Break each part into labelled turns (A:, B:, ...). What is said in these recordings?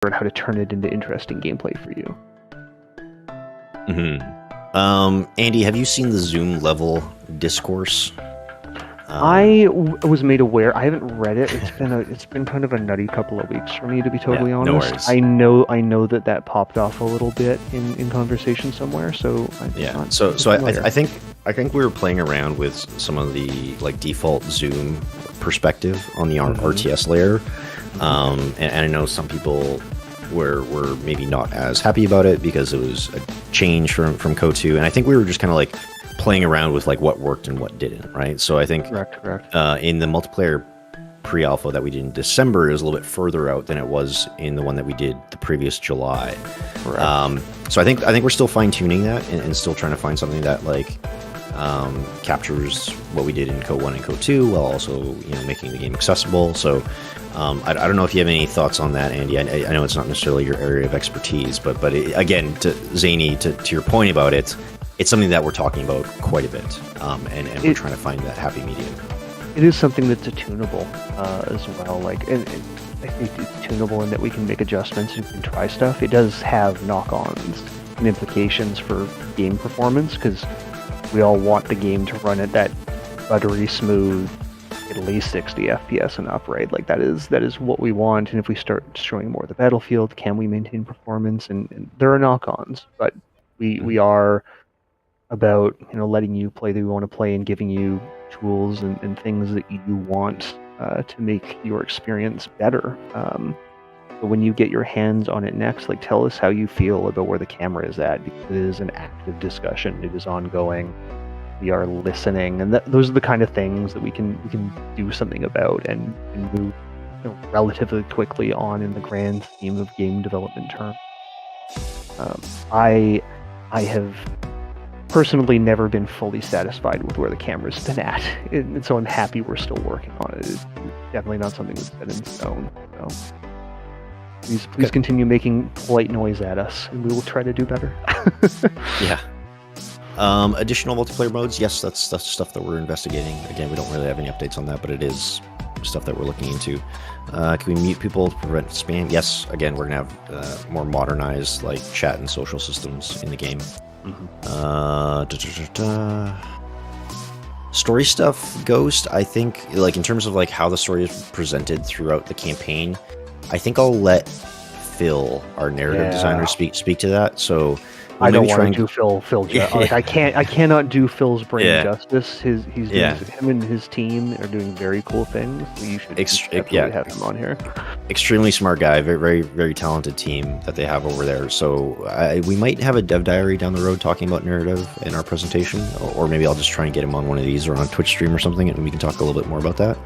A: out how to turn it into interesting gameplay for you.
B: Andy, have you seen the Zoom level discourse?
A: I was made aware. I haven't read it. It's been kind of a nutty couple of weeks for me, to be totally honest.
B: No worries.
A: I know that popped off a little bit in conversation somewhere. So
B: I think we were playing around with some of the like default Zoom perspective on the RTS layer, and I know some people were maybe not as happy about it because it was a change from COH2, and I think we were just kind of like playing around with like what worked and what didn't, right? So I think
A: correct.
B: In the multiplayer pre-alpha that we did in December, it was a little bit further out than it was in the one that we did the previous July. So I think we're still fine-tuning that and still trying to find something that like captures what we did in COH1 and COH2 while also making the game accessible. So I don't know if you have any thoughts on that, Andy. I know it's not necessarily your area of expertise, but again, to Zany, to your point about it, it's something that we're talking about quite a bit, and we're trying to find that happy medium.
A: It is something that's tunable as well. Like, and I think it's tunable in that we can make adjustments and we can try stuff. It does have knock-ons and implications for game performance because we all want the game to run at that buttery smooth, at least 60 FPS and up, right? Like that is what we want. And if we start destroying more of the battlefield, can we maintain performance? And there are knock-ons, but we are about letting you play the way you want to play and giving you tools and things that you want to make your experience better. But when you get your hands on it next, like tell us how you feel about where the camera is at, because it is an active discussion. It is ongoing. We are listening, and those are the kind of things that we can do something about and move relatively quickly on in the grand scheme of game development terms. I have personally never been fully satisfied with where the camera's been at, and so I'm happy we're still working on it. It's definitely not something that's set in stone. So please continue making polite noise at us, and we will try to do better.
B: Yeah. Additional multiplayer modes, yes, that's stuff that we're investigating. Again, we don't really have any updates on that, but it is stuff that we're looking into. Can we mute people to prevent spam? Yes. Again, we're gonna have more modernized like chat and social systems in the game. Story stuff, Ghost. I think like in terms of like how the story is presented throughout the campaign, I think I'll let Phil, our narrative designer, speak to that. So
A: I don't want to do Phil. Like I cannot do Phil's brain justice. Him and his team are doing very cool things. You should definitely have him on here.
B: Extremely smart guy, very, very, very talented team that they have over there. So we might have a dev diary down the road talking about narrative in our presentation, or maybe I'll just try and get him on one of these or on a Twitch stream or something, and we can talk a little bit more about that.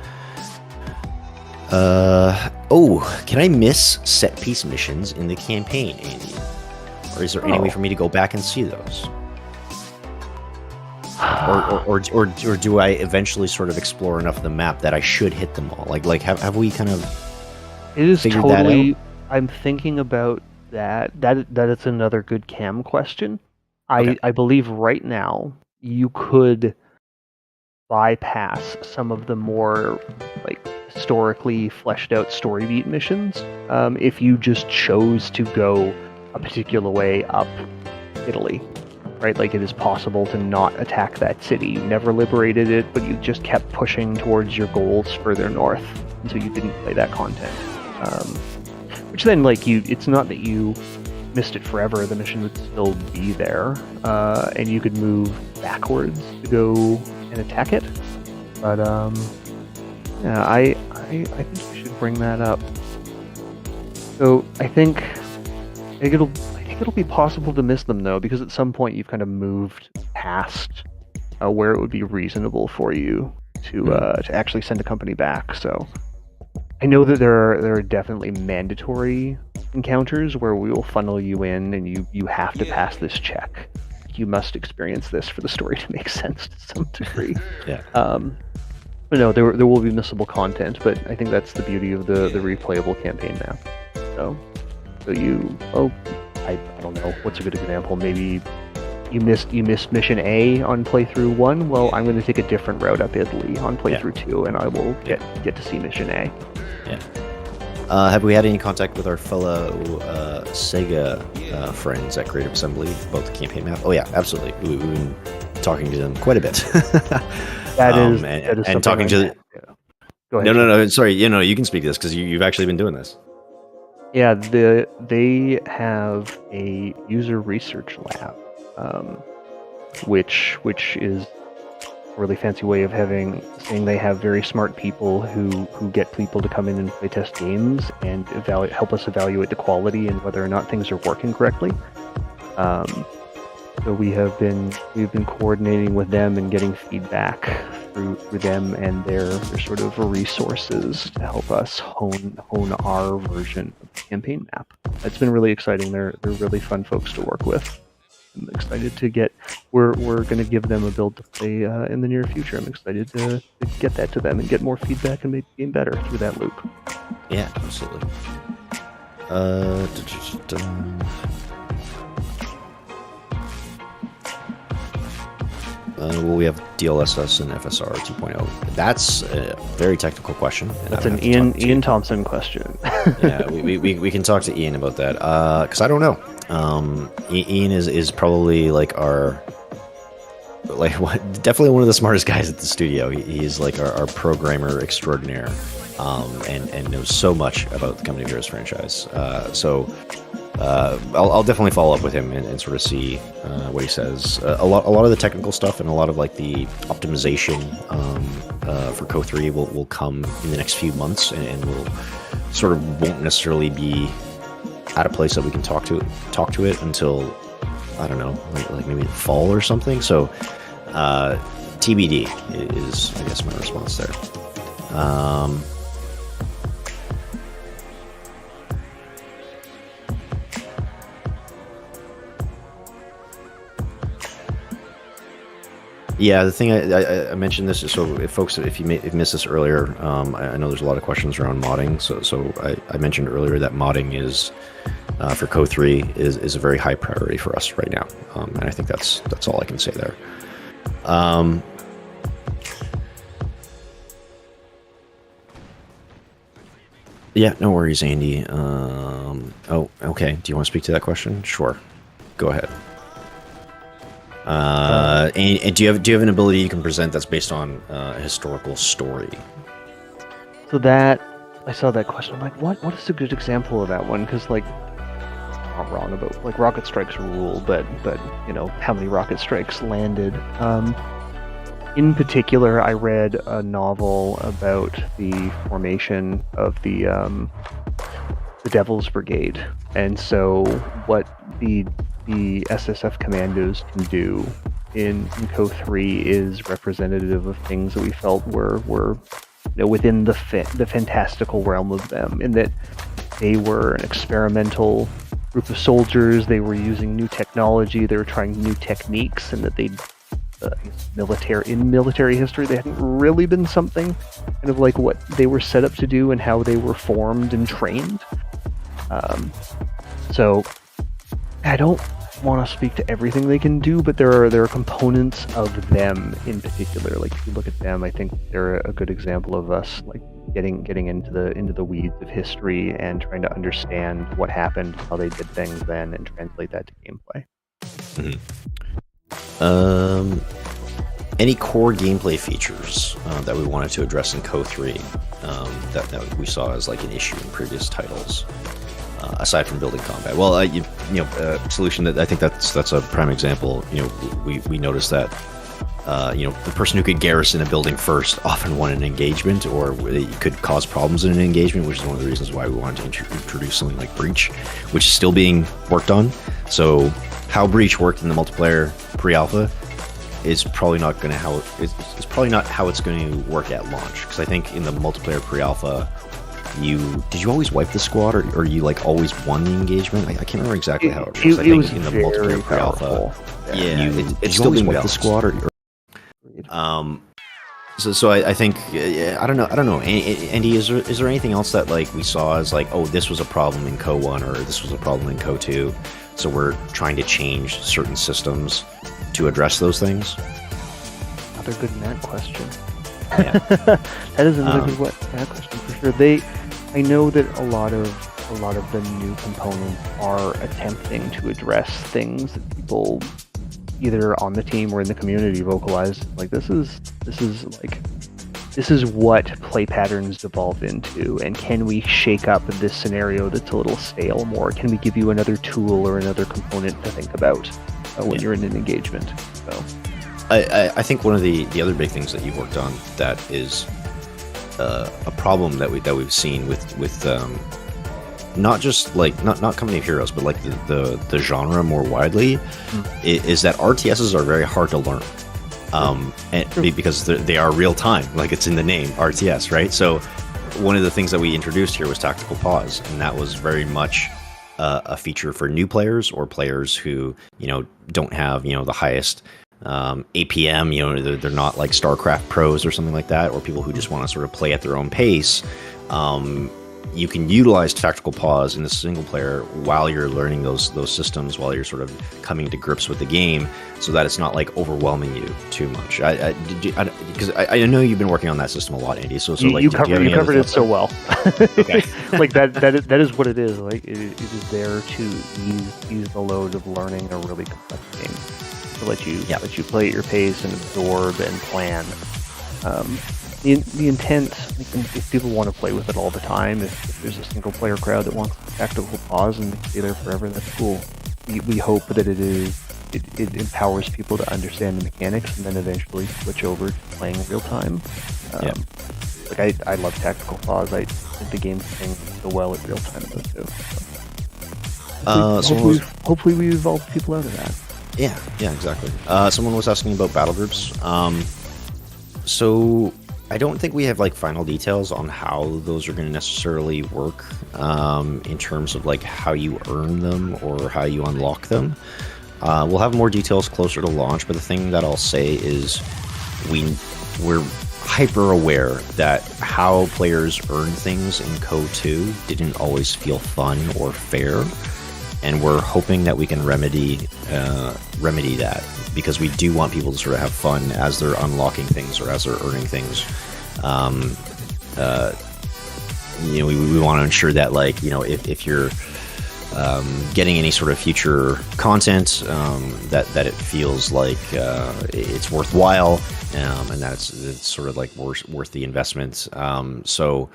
B: Can I miss set piece missions in the campaign, Andy? Or is there any way for me to go back and see those? Or do I eventually sort of explore enough of the map that I should hit them all? Like have we kind of figured that out?
A: I'm thinking about that. That is another good cam question. I believe right now you could bypass some of the more like historically fleshed out story beat missions if you just chose to go a particular way up Italy, right? Like it is possible to not attack that city. You never liberated it, but you just kept pushing towards your goals further north, and so you didn't play that content. Which then, like it's not that you missed it forever. The mission would still be there, and you could move backwards to go and attack it. But I think you should bring that up. So I think it'll be possible to miss them though, because at some point you've kind of moved past where it would be reasonable for you to actually send a company back. So I know that there are definitely mandatory encounters where we will funnel you in and you have to pass this check. You must experience this for the story to make sense to some degree. But no, there will be missable content, but I think that's the beauty of the replayable campaign map. So I don't know, what's a good example? Maybe you missed mission A on playthrough 1. Well, I'm going to take a different route up Italy on playthrough 2, and I will get to see mission A.
B: Have we had any contact with our fellow Sega friends at Creative Assembly about the campaign map? Oh yeah, absolutely. We've been talking to them quite a bit.
A: That is
B: and talking to.
A: Yeah. Go ahead.
B: No. Sorry, you can speak to this because you've actually been doing this.
A: Yeah, they have a user research lab, which is a really fancy way of saying they have very smart people who get people to come in and play test games and help us evaluate the quality and whether or not things are working correctly. So we've been coordinating with them and getting feedback through them and their sort of resources to help us hone our version of the campaign map. It's been really exciting. They're really fun folks to work with. I'm excited to get. We're going to give them a build to play in the near future. I'm excited to get that to them and get more feedback and make the game better through that loop.
B: Yeah, absolutely. Well, we have DLSS and FSR 2.0. That's a very technical question.
A: That's an Ian Thompson question.
B: Yeah, we can talk to Ian about that because I don't know. Ian is probably definitely one of the smartest guys at the studio. He's like our programmer extraordinaire, and knows so much about the Company of Heroes franchise. So I'll definitely follow up with him and sort of see what he says. A lot of the technical stuff and a lot of like the optimization for COH2 will come in the next few months, and will sort of won't necessarily be at a place that we can talk to it until, I don't know, like maybe the fall or something. So TBD is, I guess, my response there. Yeah, the thing I mentioned this, so if you missed this earlier, I know there's a lot of questions around modding. So I mentioned earlier that modding is for COH2 is a very high priority for us right now, and I think that's all I can say there. Yeah, no worries, Andy. Oh, okay. Do you want to speak to that question? Sure, go ahead. And do you have an ability you can present that's based on a historical story?
A: So that I saw that question. I'm like, what is a good example of that one? Because like, I'm not wrong about like rocket strikes rule, but you know how many rocket strikes landed. In particular, I read a novel about the formation of the Devil's Brigade, and so what the SSF commandos can do in COH2 is representative of things that we felt were within the fantastical realm of them, in that they were an experimental group of soldiers. They were using new technology. They were trying new techniques, and that they military history, they hadn't really been something kind of like what they were set up to do and how they were formed and trained. So I don't want to speak to everything they can do, but there are components of them in particular. Like if you look at them, I think they're a good example of us like getting into the weeds of history and trying to understand what happened, how they did things then, and translate that to gameplay.
B: Mm-hmm. Any core gameplay features that we wanted to address in COH2 that we saw as like an issue in previous titles, aside from building combat? Well, solution that I think that's a prime example. We noticed that the person who could garrison a building first often won an engagement, or it could cause problems in an engagement, which is one of the reasons why we wanted to introduce something like Breach, which is still being worked on. So how Breach worked in the multiplayer pre-alpha is probably not going to it's probably not how it's going to work at launch, because I think in the multiplayer pre-alpha, did you always wipe the squad, or you like always won the engagement? I can't remember exactly how it works. I think
A: was
B: in the
A: very
B: multiplayer pre-alpha, it's still being wiped the squad, So I think I don't know. Andy, is there anything else that like we saw as like, oh, this was a problem in COH1 or this was a problem in COH2, so we're trying to change certain systems to address those things?
A: Another good Matt question.
B: Yeah.
A: That is another good Matt question for sure. I know that a lot of the new components are attempting to address things that people either on the team or in the community vocalize. Like this is what play patterns devolve into, and can we shake up this scenario that's a little stale more? Can we give you another tool or another component to think about when you're in an engagement? So
B: I think one of the other big things that you've worked on that is a problem that we've seen with not just like not Company of Heroes, but like the genre more widely, is that RTSs are very hard to learn. Because they are real time, like it's in the name, RTS, right? So one of the things that we introduced here was tactical pause, and that was very much a feature for new players or players who don't have the highest APM. They're not like StarCraft pros or something like that, or people who just want to sort of play at their own pace. You can utilize tactical pause in the single player while you're learning those systems, while you're sort of coming to grips with the game, so that it's not like overwhelming you too much. Because I know you've been working on that system a lot, Andy. So like
A: you covered it so well.
B: Okay.
A: Like that is what it is. Like it is there to ease the load of learning a really complex game, to let you play at your pace and absorb and plan. The intent, if people want to play with it all the time, if there's a single player crowd that wants tactical pause and stay there forever, that's cool. We hope that it empowers people to understand the mechanics and then eventually switch over to playing real time. Like I love tactical pause. I think the game's playing so well at real time though too. Hopefully we evolve people out of that.
B: Yeah, exactly. Someone was asking about battle groups. So I don't think we have like final details on how those are going to necessarily work in terms of like how you earn them or how you unlock them. We'll have more details closer to launch, but the thing that I'll say is we're hyper aware that how players earn things in COH2 didn't always feel fun or fair, and we're hoping that we can remedy that, because we do want people to sort of have fun as they're unlocking things or as they're earning things. We want to ensure that, like, if you're getting any sort of future content, that it feels like it's worthwhile, and that it's sort of like worth the investment. So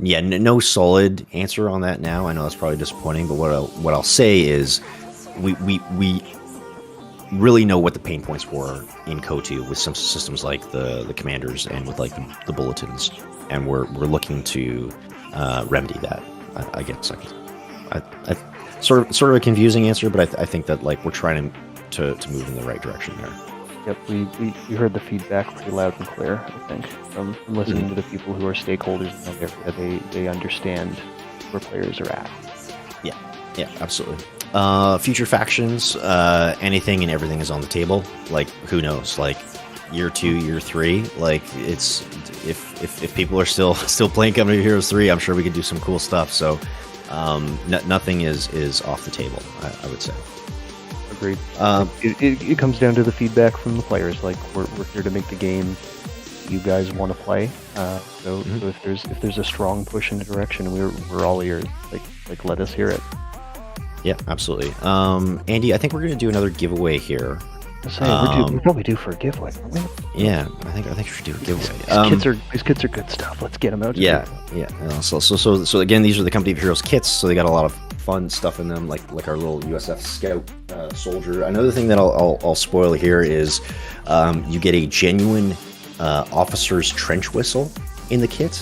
B: yeah, no solid answer on that now. I know that's probably disappointing, but what I'll say is we really know what the pain points were in COH2 with some systems like the commanders and with like the bulletins, and we're looking to remedy that. I guess I sort of a confusing answer, but I think that like we're trying to move in the right direction there.
A: Yep, we heard the feedback pretty loud and clear, I think, from listening to the people who are stakeholders in the area. They understand where players are at.
B: Yeah, absolutely. Future factions, anything and everything is on the table. Like, who knows? Like, year 2, year 3. Like, it's if people are still playing Company of Heroes 3, I'm sure we could do some cool stuff. So, nothing is off the table, I would say.
A: Agreed. It comes down to the feedback from the players. Like, we're here to make the game you guys want to play. So if there's a strong push in a direction, we're all ears. Like let us hear it.
B: Yeah, absolutely. Andy, I think we're going to do another giveaway here.
A: We're probably due for a giveaway, aren't we?
B: Yeah, I think we should do a giveaway.
A: These kits are good stuff. Let's get them out.
B: Yeah. So again, these are the Company of Heroes kits. So they got a lot of fun stuff in them, like our little USF Scout soldier. Another thing that I'll spoil here is you get a genuine officer's trench whistle in the kit,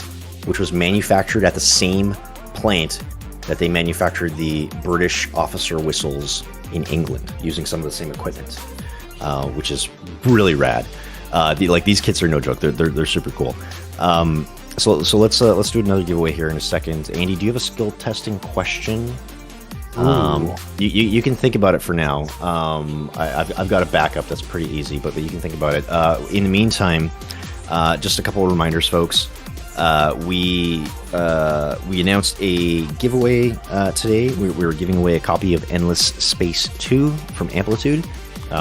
B: which was manufactured at the same plant that they manufactured the British officer whistles in England, using some of the same equipment, which is really rad. These kits are no joke. They're super cool. So let's do another giveaway here in a second. Andy, do you have a skill testing question? You can think about it for now. I've got a backup that's pretty easy, but you can think about it. In the meantime, just a couple of reminders, folks. We announced a giveaway today. We were giving away a copy of Endless Space 2 from Amplitude.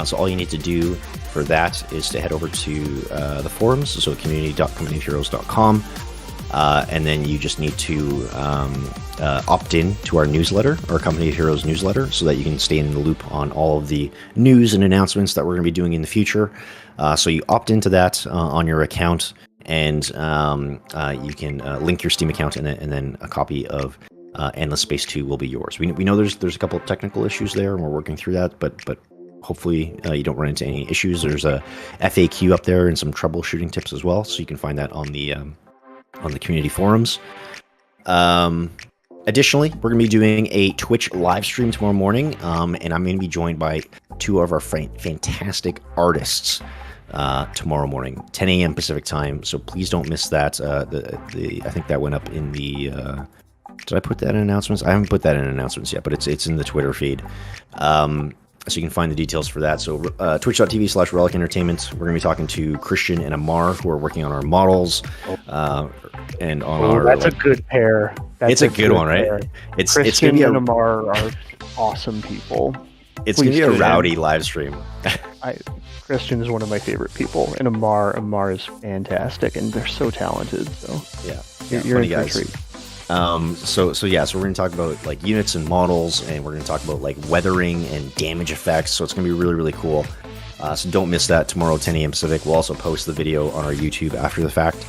B: So all you need to do for that is to head over to the forums, so community.companyofheroes.com, and then you just need to opt in to our newsletter, our Company of Heroes newsletter, so that you can stay in the loop on all of the news and announcements that we're going to be doing in the future. So you opt into that on your account, and you can link your Steam account, and then a copy of Endless Space 2 will be yours. We know there's a couple of technical issues there, and we're working through that, but hopefully you don't run into any issues. There's a FAQ up there and some troubleshooting tips as well, so you can find that on the community forums. Additionally, we're going to be doing a Twitch live stream tomorrow morning, and I'm going to be joined by two of our fantastic artists tomorrow morning, 10 a.m. Pacific time. So please don't miss that. I think that went up in the. Did I put that in announcements? I haven't put that in announcements yet, but it's in the Twitter feed. So you can find the details for that. So twitch.tv/Relic Entertainment. We're going to be talking to Christian and Amar, who are working on our models. And on our.
A: That's a good pair.
B: It's a good one, right?
A: Pair.
B: It's
A: Christian
B: going to be
A: and Amar are awesome people.
B: It's going to be a rowdy live stream.
A: Christian is one of my favorite people, and Amar is fantastic, and they're so talented. So
B: yeah,
A: you're in for a
B: guys.
A: treat.
B: So we're going to talk about like units and models, and we're going to talk about like weathering and damage effects. So it's going to be really, really cool. So don't miss that tomorrow, 10 a.m. Pacific. We'll also post the video on our YouTube after the fact.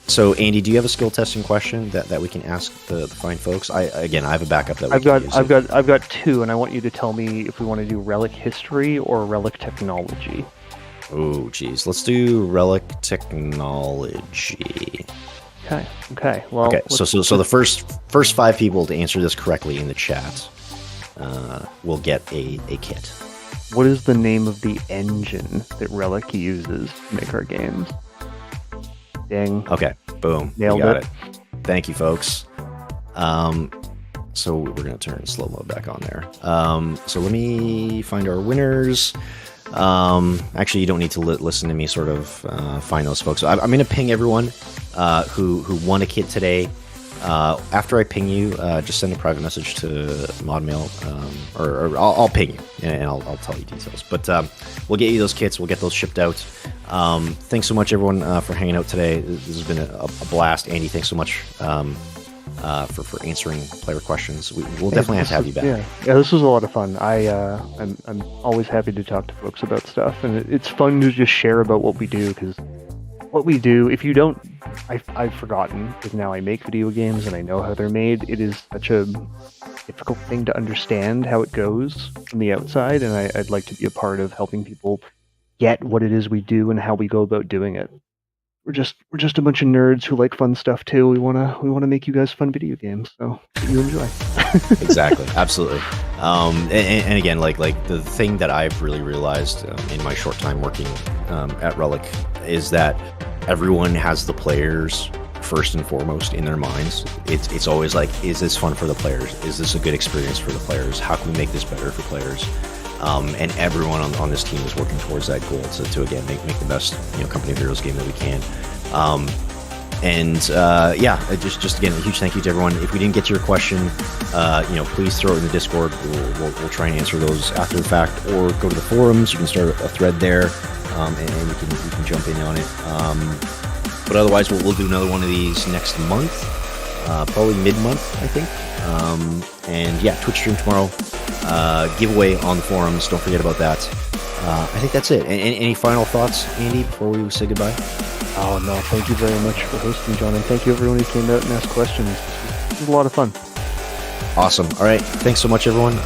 B: So Andy, do you have a skill testing question that we can ask the fine folks? I have a backup that
A: I've got two, and I want you to tell me if we want to do relic history or relic technology.
B: Oh, geez, let's do relic technology.
A: Okay. Well,
B: so the first 5 people to answer this correctly in the chat will get a kit.
A: What is the name of the engine that Relic uses to make our games? Dang.
B: Okay. Boom.
A: Nailed
B: it. Thank you, folks. So we're gonna turn slow mo back on there. So let me find our winners. Actually, you don't need to listen to me sort of find those folks. So I'm going to ping everyone who won a kit today. After I ping you, just send a private message to ModMail, or I'll ping you and I'll tell you details. But we'll get you those kits. We'll get those shipped out. Thanks so much, everyone, for hanging out today. This has been a blast. Andy, thanks so much for answering player questions. We'll definitely have to have you back.
A: Yeah, this was a lot of fun. I'm always happy to talk to folks about stuff, and it's fun to just share about what we do, because what we do, if you don't, I've forgotten, because now I make video games and I know how they're made. It is such a difficult thing to understand how it goes from the outside, and I'd like to be a part of helping people get what it is we do and how we go about doing it. We're just a bunch of nerds who like fun stuff too. We wanna make you guys fun video games, so you enjoy.
B: Exactly, absolutely. And again, like the thing that I've really realized in my short time working at Relic is that everyone has the players first and foremost in their minds. It's always like, is this fun for the players? Is this a good experience for the players? How can we make this better for players? And everyone on this team is working towards that goal to again make the best Company of Heroes game that we can. Just again, a huge thank you to everyone. If we didn't get to your question, please throw it in the Discord. We'll try and answer those after the fact, or go to the forums. You can start a thread there, and you can jump in on it. But otherwise, we'll do another one of these next month, probably mid-month, I think. Twitch stream tomorrow. Giveaway on the forums. Don't forget about that. I think that's it. Any final thoughts, Andy, before we say goodbye?
A: Oh, no. Thank you very much for hosting, John. And thank you, everyone who came out and asked questions. It was a lot of fun.
B: Awesome. All right. Thanks so much, everyone.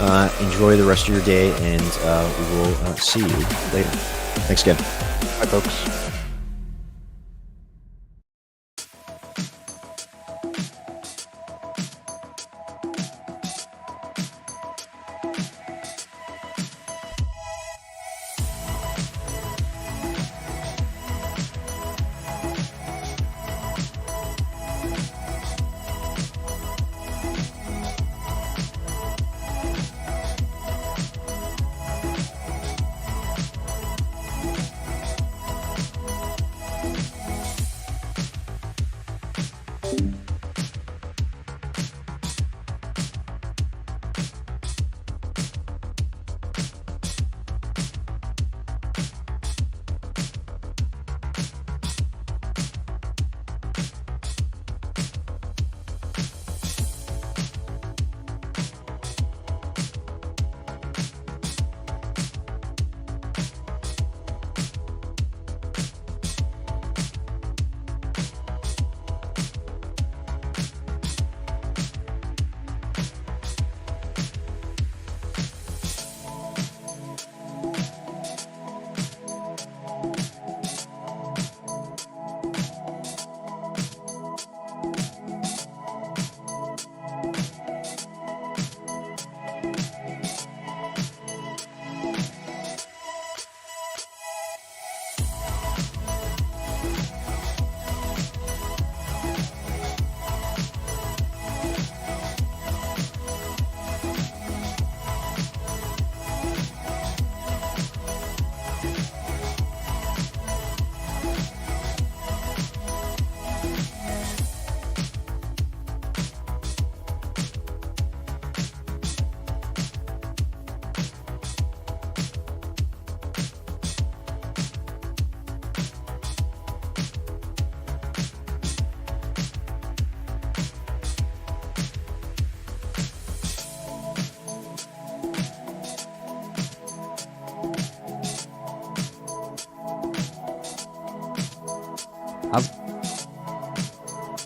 B: Enjoy the rest of your day, and we will see you later. Thanks again.
A: Bye, folks.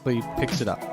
C: automatically picks it up.